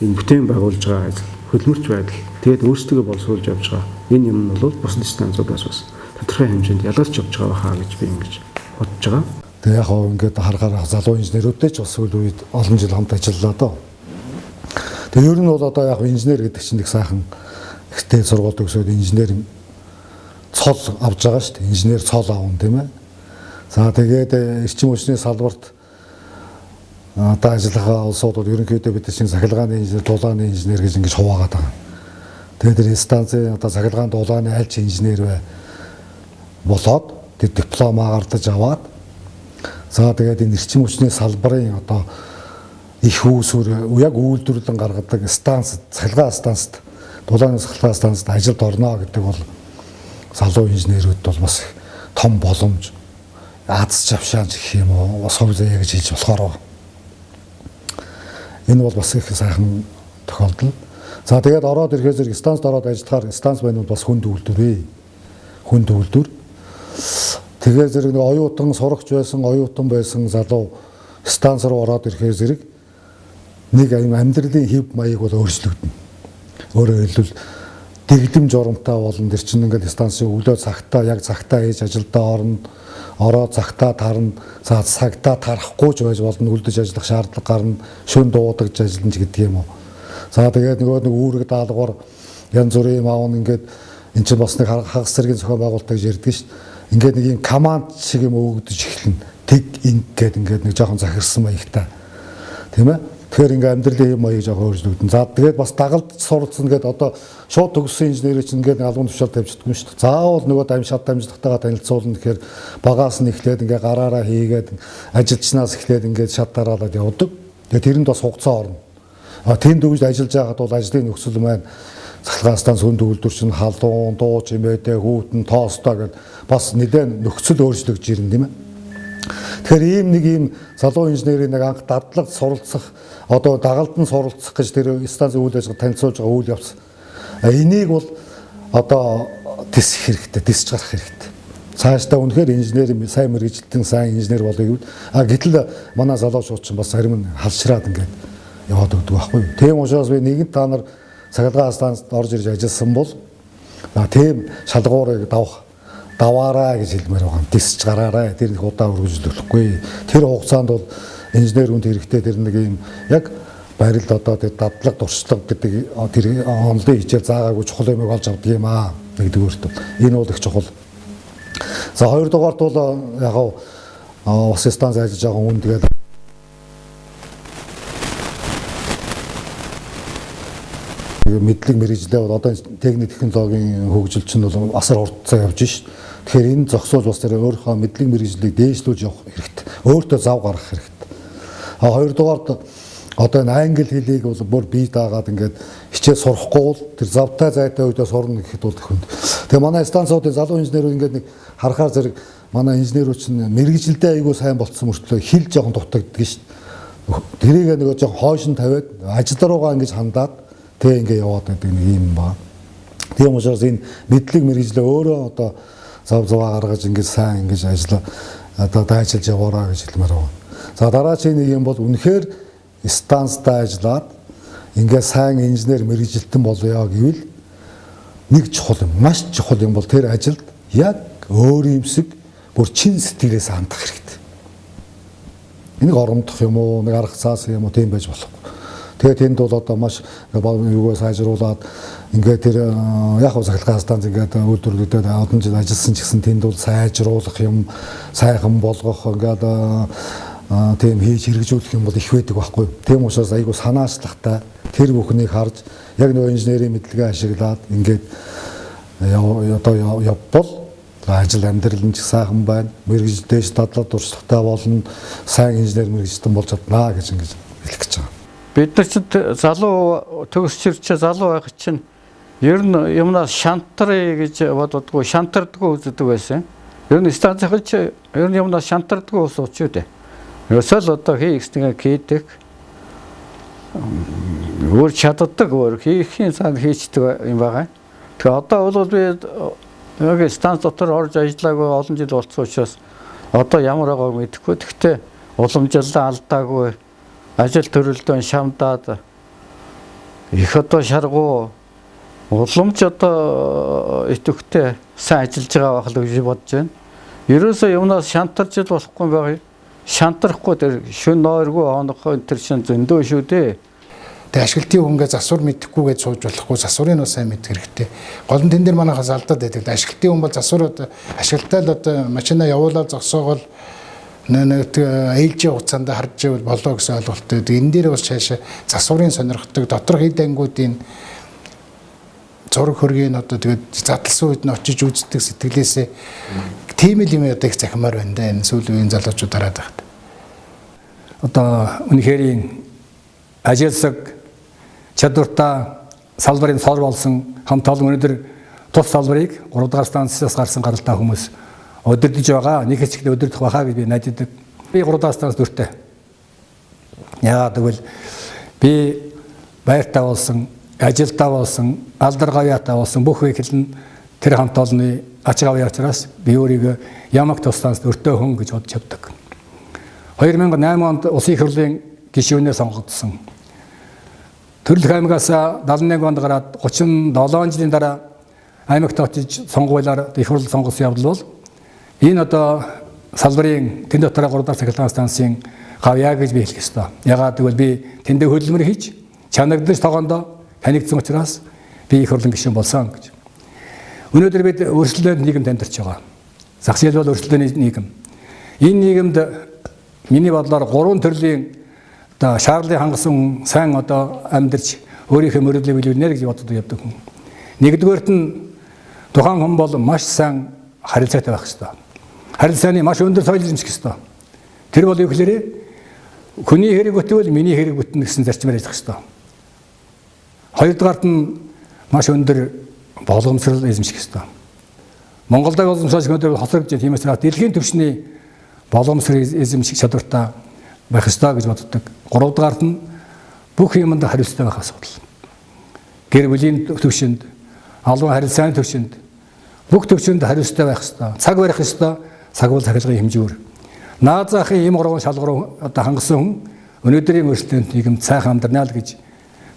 энэ бүтээн байгуулж байгаа ажил, хөдөлмөрч байдал, тэгээд өөрсдөө боловсруулж явж байгаа энэ юм нь бол бусад станцуудаас бас тодорхой хэмжээнд ялгарч явж байгаа хаа гэж би ингэж бодож байгаа. Тэгээ яг хоо ингээд харахаар залуу инженерүүдтэй ч бас үйл үед олон жил хамт ажиллалаа доо. Тэгээ ер нь бол одоо яг инженер гэдэг чинь их сайхан ихтэй сургуульд өгсөд инженер цол авж байгаа шүү дээ. Инженер цол аавн тийм ээ. За тэгээд эрчим хүчний салбарт одоо ажиллахаа улсууд бол ерөнхийдөө бид чинь цахилгааны инженер, дулааны инженер гэж ингэж хуваагаад байгаа. Тэгээд тэр станцын одоо цахилгаан дулааны аль ч инженер бай болоод тэр дипломаа гардаж аваад за тэгээд энэ эрчим хүчний салбарын одоо их үүсвэр яг үйлдвэрлэн гаргадаг станц, цахилгаан станцд, дулааны цахилгаан станцд ажилд орно гэдэг бол залуу инженерүүд бол бас том боломж, аз чавшаанч гэх юм уу, бас хувь заяа гэж хэлж болохоор энэ бол бас их сайхан тохиолдол. За тэгээд ороод ирэхээр зэрэг станцд ороод ажиллахаар станц байна бол бас хүнд үйлдвэр. Хүнд үйлдвэр. Тэгээд зэрэг нэг оюутан сурагч байсан, оюутан байсан залуу станц руу ороод ирэхээр зэрэг нэг амьдралын хэв маяг бол өөрчлөгдөнө. Өөрөөр хэлбэл дэгдэм жоромтой болон тэр чинь ингээд станцын өглөө цагтаа яг цагтаа ээж ажилдаа орно. Ороод цагтаа тарна. За цагтаа тарахгүй ч байж болно, үлдэж ажиллах шаардлага гарна. Шөнө дуудагж ажиллана ч гэдэг юм уу. За тэгээд нөгөө нэг үүрэг даалгавар янз бүрийн юм аавн ингээд эн чинь бас нэг хагас зэргийн зохион байгуулалт гэж ярьдаг шүү дээ. Ингээд нэг юм команд шиг юм өгдөж эхэлнэ. Тэг ингээд нэг жоохон захирсан маягтай. Тийм ээ? Тэгэхээр ингээ амьдралын хэм маяг жоохон өөрчлөгдөн. За тэгээд бас дагалд суралцсан гэдэг одоо шууд төгссөн инженерийг чинь ингээ албан тушаал тавьчихдаг юм шүү дээ. Заавал нөгөө шат дамжлагтайгаа танилцуулна гэхээр багаас нь эхлээд ингээ гараараа хийгээд ажилчнаас эхлээд ингээ шат дараалаад явдаг. Тэгээд тэрэнд бас хугацаа орно. Тэнд дүүж ажиллаж байхад бол ажлын нөхцөл маань цахилгаан станц хүнд үйлдвэр чинь халуун, дуу чимээтэй, хүүтэн, тоостой гэд бас нэгэн нөхцөл өөрчлөгдөж ирнэ тийм ээ. Тэгэхээр ийм нэг ийм залуу инженерийн нэг анх дадлагд суралцах одоо дагалд нь суралцах гэж тэр станцын үйл ажиллагаа танилцуулж байгаа үйл явц. Энийг бол одоо тисэх хэрэгтэй, тисч гарах хэрэгтэй. Цаашдаа үнэхээр инженер сайн мэргэжилтэн сайн инженер болъё гэвэл гэтэл манай залуучууд ч бас зарим нь халшраад ингээд яваад өгдөг байхгүй юу. Тийм учраас би нэгэн та нар цахилгаан станцд орж ирж ажилласан бол тийм шалгуурыг даваарай гэж хэлмээр байгаа. Дисч гараарай. Тэр их удаа үргэлжлүүлэхгүй. Тэр хугацаанд бол инженер хүнд хэрэгтэй тэр нэг юм яг барилд одоо тэр дадлаг дуршлаг гэдэг тэр онлын хичээл заагаагүй чухал юмыг олж авдаг юм аа. Нэгдүгээрт бол энэ бол их чухал. За хоёрдугаарт бол яг бас станц ажиллаж байгаа хүн тэгээд мэдлэг мэргэжлээ бол одоо техник технологийн хөгжил чинь бол асар хурдцаа явж шít. Тэгэхээр энэ зогсоож бас тэр өөрийнхөө мэдлэг мэргэжлийг дээшлүүлж явах хэрэгтэй. Өөртөө зав гаргах хэрэгтэй. Хоёрдугаард одоо энэ англи хэлийг бол бүр бие даагаад ингээд хичээл сурахгүй бол тэр завтай зайтай үедээ сурна гэхэд бол хүнд Тэгээ манай станцуудын залуу инженерүүд ингээд нэг харахаар зэрэг манай инженерүүд чинь мэрэгжилдээ айгүй сайн болцсон мөртлөө хил жоохон дутагддаг шүү дээ. Тэрийг нөгөө жоохон хойш нь тавиад ажил руугаа ингэж хандаад тэг ингэ яваад байдаг нэг юм ба. Тийм учраас энэ мэдлэг мэрэгжлээ өөрөө одоо зав зуваа гаргаж ингэж сайн ингэж ажил одоо дайчилж яваараа гэж хэлмээр байна. За дараагийн нэг юм бол үнэхээр станцтай ажиллаад ингээд сайн инженер мэрэгжилтэн болоё гэвэл нэг чухал юм, маш чухал юм бол тэр ажилд яг өөр юмсэг бүр чин сэтгэлээс хандах хэрэгтэй. Энийг оромдох юм уу, нэг арга цаас юм уу тийм байж болохгүй. Тэгээд тэнд бол одоо маш юугаа сайжруулад ингээд тэр яг хөө цахилгаан станц ингээд үйлдвэрлэдэг одон жил ажилласан ч гэсэн тэнд бол сайжруулах юм, сайхан болгох ингээд тийм хийж хэрэгжүүлэх юм бол их байдаг байхгүй. Тийм учраас айгу санаачлахтай тэр бүхнийг харж яг нөгөө инженерийн мэдлэгээ ашиглаад ингээд одоо явбал ажил амьдрал нь ч сайхан байна. Мэргэжилтэйч дадлаг дурслагтай болно. Сайн инженер мэргэжилтэн болж чаднаа гэж ингэж хэлэх гэж байгаа. Бид нар ч залуу төгсчирч залуу байх чинь ер нь юмнаас шантарыг гэж боддгоо шантардгоо үздэг байсан. Ер нь станцын ч ер нь юмнаас шантардгоо ус учраас үү. Өсөл одоо хийх хийдэг. Өөр чаддаг өөр хийхийн сан хийчдэг юм байгаа. Тэгээ одоо бол би яг станц дотор орж ажиллаагүй олон жил болсон учраас одоо ямар байгааг мэдэхгүй. Гэхдээ уламжлалаа алдаагүй ажил төрөлдөө шамдаад их одоо шаргуу уламж одоо идэвхтэй сайн ажиллаж байгаа байх л гэж бодож байна. Ерөөсөө юмнаас шантарч ил болохгүй байгаа. Шантарахгүй тэр шүн нойргүй онохгүй тэр шин зөндөө шүү дээ. Тэгээ ашиглалтын хүнгээ засвар мэдэхгүйгээд сууж болохгүй, засварыг нь сайн мэдэх хэрэгтэй. Гол нь тэн дээр манайхаас алдаад байдаг. Ашиглалтын хүн бол засвар ашиглалтаа л одоо машинаа явуулаад зогсоогол нэг ээлжийн хугацаанд харж ивэл болоо гэсэн ойлголттой. Энэ дээр бас цаашаа засварын сонирхдаг дотор хэд ангуудын зураг хөргийг одоо тэгээд задлсан үед нь очиж үздэг сэтгэлээсээ тийм л юм одоо их захимаар байна да. Энэ сүүлийн үеийн залуучууд хараад байхад. Одоо үнэхээр ажилсаг чадвартай салбарын сор болсон хамт олон өнөөдөр тус салбарыг 3 дахь станцаас гарсан гаралтай хүмүүс удирдах байгаа. Нэг хэсэгт удирдах байхаа гэж би найддаг. Би 3 дахь станц дүртэй. Яагаад гэвэл би байртаа болсон, ажилтаа болсон, алдар гавьяатаа болсон бүх хэвлэл нь тэр хамт олонны ач гавьяа учраас би өөрийгөө ямаг тус станц дүртэй хүн гэж бодож явдаг. 2008 онд улсын их хурлын гишүүнээр сонгогдсон. Төрөлх аймагаас 71 онд гараад 37 жилийн дараа аймагт очиж сонгуулиар их хурл сонгосон явдал бол энэ одоо салбарын тэн дотор 3 дахь цахилгаан станцын гавьяа гэж би хэлэх ёстой. Ягаад гэвэл би тэндээ хөдөлмөр хийж чанагдаж тогоондоо танигдсан учраас би их хурлын гишүүн болсон гэж. Өнөөдөр бид өрсөлдөөн нийгэмд амьдарч байгаа. Зах зээл бол өрсөлдөөний нийгэм. Энэ нийгэмд миний бодлоор 3 төрлийн одоо шаардлагыг хангасан сайн одоо амьдарч өөрийнхөө мөрөдлийг биелүүлнэ гэж боддог явдаг хүн. Нэгдүгээрт нь тухайн хүн бол маш сайн харилцаатай байх ёстой. Харилцааны маш өндөр соёл эзэмших ёстой. Тэр бол юу гэхээр хүний хэрэг бүтвэл миний хэрэг бүтнэ гэсэн зарчмаар ажиллах ёстой. Хоёрдугаарт нь маш өндөр болгоомжрол эзэмших ёстой. Монголд боломжтой өндөр хосрогч тиймээс дэлхийн түвшний болгоомжрол эзэмших чадвартай байх ёстой гэж боддог. 3 дугаарт нь бүх юмд хариуцлага байх асуудал. Гэр бүлийн төвшөнд, албан харилцааны төвшөнд бүх төвшөнд хариуцлага байх ёстой. Цаг барих ёстой. Цаг бол цахилгааны хэмжүүр. Наад захын ийм 3 шалгуур одоо хангасан хүн өнөөдрийн өрсөлдөөнд нийгэм цайхан амьдрнаа л гэж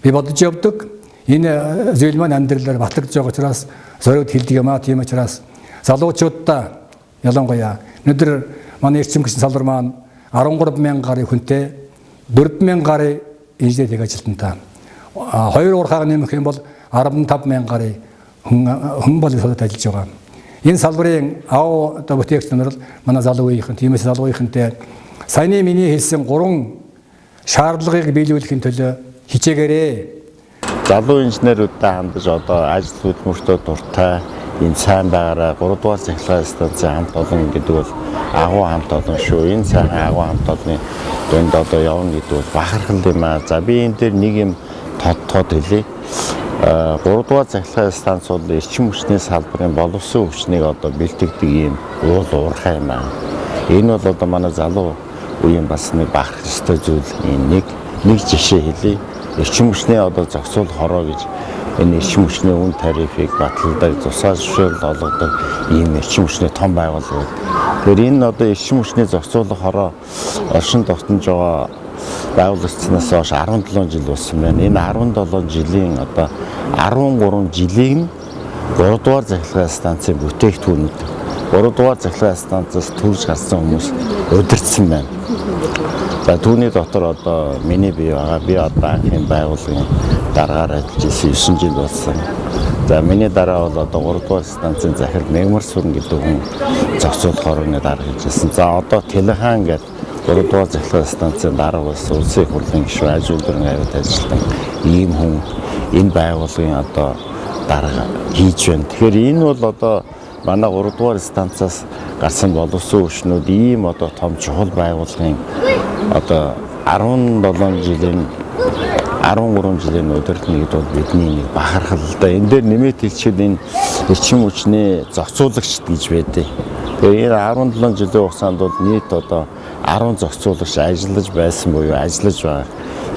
би бодож явдаг. Энэ зүйл маань амьдралаар батлагдж байгаа учраас зориуд хэлдэг юм аа. Тийм учраас залуучуудаа ялангуяа өнөөдөр манай эрчим хүчний салбар маань 13,000 гаруй хүнтэй 4,000 гаруй инженерийн ажилтнтай. 2 уурхайг нэмэх юм бол 15,000 гаруй хүн бол содод ажиллаж байгаа. Энэ салбарын ав одоо бүтээгч нар манай залуугийн тиймээс залуугийнхэнтэй саяны миний хэлсэн 3 шаардлагыг биелүүлэхийн төлөө хичээгээрээ. Залуу инженерүүдтэй хандаж одоо ажил хөдөлмөртөө дуртай энэ сайн байгаараа 3 дугаар цахилгаан станцын хамт олон гэдэг бол агуу хамт олон шүү. Энэ сайхан агуу хамт олонны дунд одоо явна гэдэг бол бахархал юм аа. За би энэ дээр нэг юм тодтоод хэлье. 3 дугаар цахилгаан станц бол эрчим хүчний салбарын боловсон хүчнийг одоо бэлтгэдэг ийм уул уурхай юм аа. Энэ бол одоо манай залуу үеийн бас нэг бахарх ёстой зүйл. Энэ нэг жишээ хэлье. Эрчим хүчний одоо зохицуулах хороо гэж энэ эрчим хүчний үн тарифыг баталдаг, тусгай зөвшөөрөл олгодог ийм эрчим хүчний том байгууллага. Тэгэхээр энэ одоо эрчим хүчний зохицуулах хороо оршин тогтнож байгаа байгуулагдсанаас хойш 17 жил болсон байна. Энэ 17 жилийн одоо 13 жилийг нь 3 дугаар цахилгаан станцын бүтээгдэхүүнүүд 3 дугаар цахилгаан станцаас төрж гарсан хүмүүс удирдсан байна. За түүний дотор одоо миний бие байгаа. Би одоо анхны байгууллагын дараагаар ажиллаж ирсэн 9 жил болсон. За миний дараа бол одоо 3 дугаар станцын захирал Мегмар сүрэн гэдэг хүн зохицуулах хорооны дарга хийжсэн. За одоо Телехан гэдэг 3 дугаар цахилгаан станцын дарга болсон улсын их хурлын гишүүн аж үйлдвэрийн аюулт ажилтан ийм хүн энэ байгууллагын одоо дарга хийж байна. Тэгэхээр энэ бол одоо манай 3 дугаар станцаас гарсан боловсон хүчнүүд ийм одоо том чухал байгууллагын одоо 13 жилийн удирдлын нэгд бол бидний нэг бахархал л да. Энэ дээр нэмээд хэлчихэд энэ эрчим хүчний зохицуулагч гэж байдаг. Тэгээ энэ 17 жилийн хугацаанд бол нийт одоо 10 зохицуулагч ажиллаж байсан буюу ажиллаж байгаа.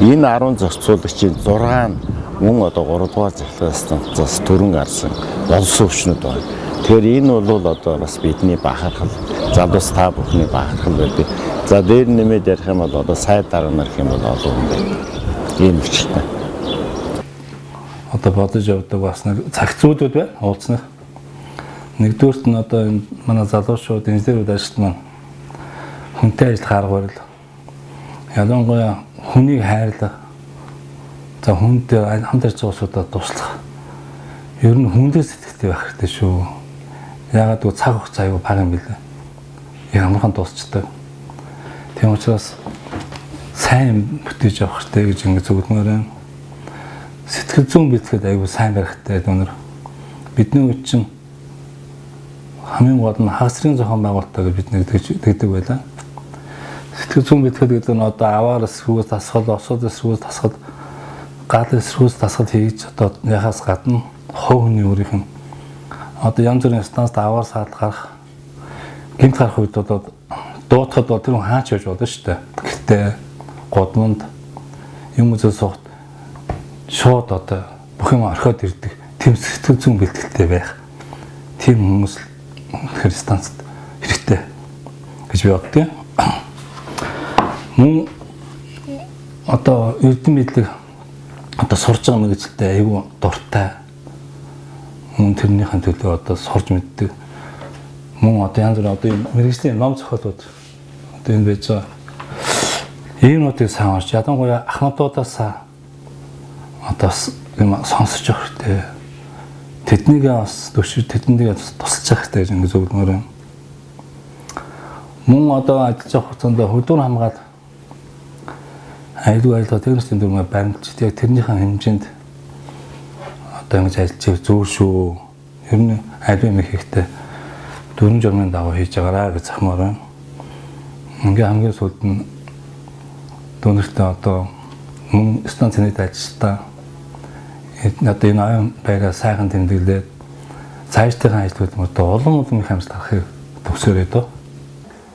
Энэ 10 зохицуулагчийн 6 нь мөн одоо 3 дугаар цахилгаан станцаас төрөн гарсан боловсон хүчнүүд байна. Тэгэхээр энэ бол одоо бас бидний бахархал, залуус та бүхний бахархал байдаг. За дээр нэмээд ярих юм бол одоо сайд дарга нар гэх юм бол олон хүн байдаг. Ийм хүчтэй. Одоо бодож явдаг бас нэг цагцуудууд байна уулзных. Нэгдүгürt нь одоо энэ манай залуучууд инженерүүд ажилт маань хүнтэй ажиллах арга барил. Ялангуяа хүнийг хайрлах. За хүнтэй хамт ажиллаж байгаа усудаа туслах. Ер нь хүндээ сэтгэлтэй байх хэрэгтэй шүү. Яагаад гэвэл цаг хугацаа аюу бага юм билээ. Яг амархан дуусчдаг. Тийм учраас сайн бүтээж авах хэрэгтэй гэж ингэ зүгдмээр байна. Сэтгэл зүйн бэлтгэд аюу сайн байх хэрэгтэй өнөр. Бидний үед чинь хамгийн гол нь хагасрын зохион байгуулалтаа гэж бид нэгдэг байлаа. Сэтгэл зүйн бэлтгэд гэдэг нь одоо аваар эсрүүгээс тасгал, осод эсрүүгээс тасгал, гал эсрүүгээс тасгал хийж одоо яхаас гадна хов хүний өөрийнх нь одоо янз бүрийн станцд аваар саалт гарах гэмт гарах үед одоо дуутахад бол тэр хүн хаач яж болно шүү дээ. Гэхдээ годмонд юм үзэл сухт шууд одоо бүх юм орхиод ирдэг. Тэм сэтгэл зүйн бэлтгэлтэй байх. Тэм хүмүүс тэгэхээр станцд хэрэгтэй гэж би боддог. Мөн одоо эрдэм мэдлэг одоо сурж байгаа мэргэжилтэд айгүй дуртай. Мөн тэрнийхэн төлөө одоо сурж мэддэг. Мөн одоо янз бүр одоо мэргэжлийн ном зохиолууд одоо энэ байж байгаа. Иймүүдийг сайн орж ядангуяа Ахмадуудаас одоо юм сонсож явах хэрэгтэй. Тэднийг бас төвшөж тэднийг тусалж явах хэрэгтэй гэж ингэ зөвлөмөр байна. Мөн одоо ажиллаж явах хугацаанд хөдөлгөөн хамгаалалт аюулгүй ажиллагаа техникийн дүрмээр баримтчид яг тэрнийхэн хэмжээнд одоо ингэж ажиллаж зүүр шүү. Ер нь аюулгүй юм ихтэй дүрм журмын дагуу хийж байгаараа гэж захмаар байна. Ингээ хамгийн сүүлд нь дүүнэртээ одоо мөн станцны ажилтаа одоо энэ аюун байраа сайхан тэмдэглээд цаашдын ажлууд одоо улам их хамсалт авахыг төгсөөрэй дөө.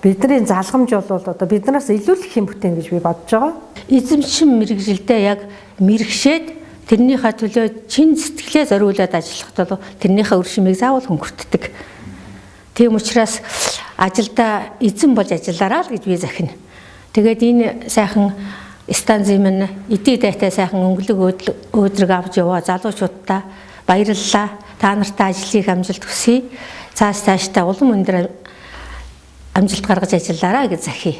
Бидний залгамж бол одоо биднээс илүү их хэм бүтээн гэж би бодож байгаа. Эзэмшин мэрэгжилдээ яг мэрэгшээд тэрнийхээ төлөө чин сэтгэлээ зориулаад ажиллахад бол тэрнийхээ үр шимийг заавал хөнгөртдөг. Тийм учраас ажилдаа эзэн болж ажиллаарай л гэж би захина. Тэгээд энэ сайхан станцын минь эдийн дайтай сайхан өнгөлөг өөдрөг авч яваа залуучуудаа баярлалаа. Та нартай ажлыг амжилт хүсье. Цаашдаа улам өндөр амжилт гаргаж ажиллаарай гэж захия.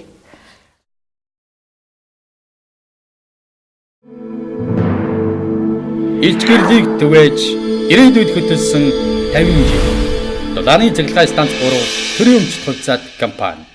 Илчгэрлийг түгээж ирээдүйд хөтөлсөн 50 жил. Дулааны цахилгаан станц 3 төрийн өмчт хувьцаат компани